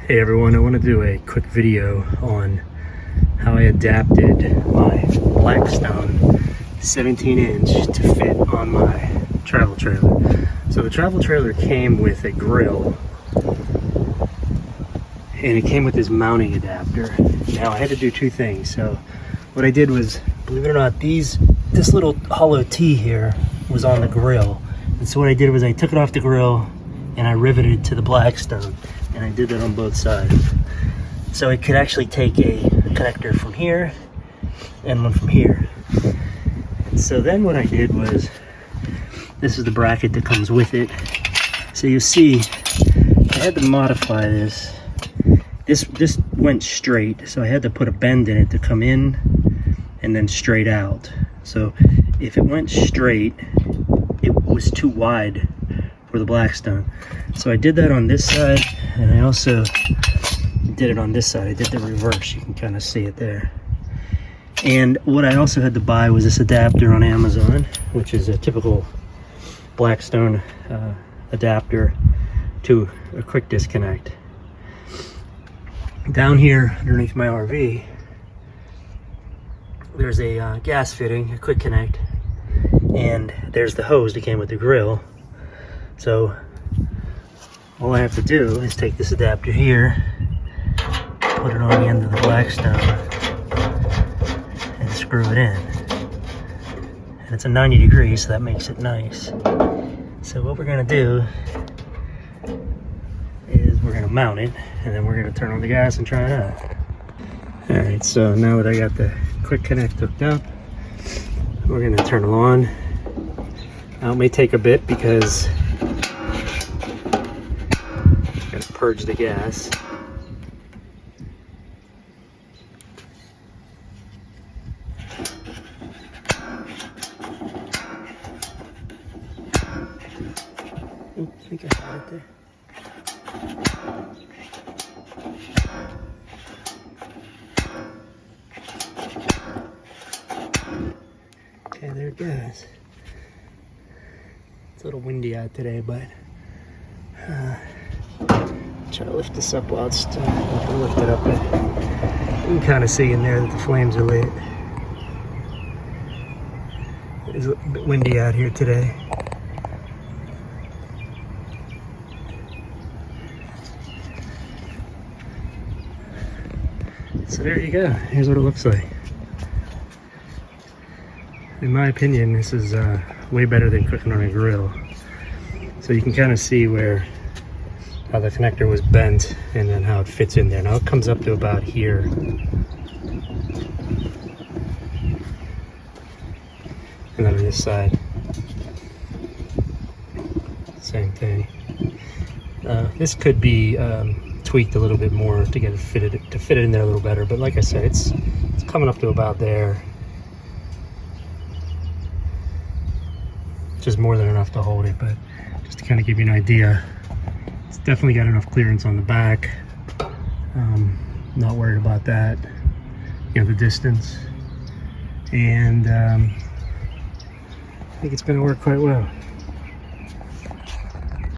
Hey everyone, I want to do a quick video on how I adapted my blackstone 17-inch to fit on my travel trailer. So the travel trailer came with a grill and it came with this mounting adapter. Now I had to do two things. So what I did was, believe it or not, this little hollow T here was on the grill. And so what I did was I took it off the grill and I riveted it to the blackstone. And I did that on both sides. So it could actually take a connector from here and one from here. And so then what I did was, this is the bracket that comes with it. So you see, I had to modify this. This went straight, so I had to put a bend in it to come in and then straight out. So if it went straight, it was too wide for the blackstone. So I did that on this side, and I also did it on this side. I did the reverse. You can kind of see it there. And what I also had to buy was this adapter on Amazon, which is a typical blackstone adapter to a quick disconnect. Down here underneath my RV, there's a gas fitting, a quick connect, and there's the hose that came with the grill. So all I have to do is take this adapter here, put it on the end of the blackstone, and screw it in. And it's a 90 degrees, so that makes it nice. So what we're gonna do is we're gonna mount it, and then we're gonna turn on the gas and try it out. All right, so now that I got the quick connect hooked up, we're gonna turn it on. Now it may take a bit because purge the gas. Oh, I think I had it there. Okay, there it goes. It's a little windy out today, but try to lift this up while it's still lift it up. But you can kind of see in there that the flames are lit. It's a bit windy out here today. So there you go. Here's what it looks like. In my opinion, this is way better than cooking on a grill. So you can kind of see how the connector was bent and then how it fits in there. Now it comes up to about here. And then on this side, same thing. This could be tweaked a little bit more to get it fitted, to fit it in there a little better. But like I said, it's coming up to about there. Just more than enough to hold it, but just to kind of give you an idea. It's definitely got enough clearance on the back. Not worried about that. You know, the distance. And I think it's going to work quite well.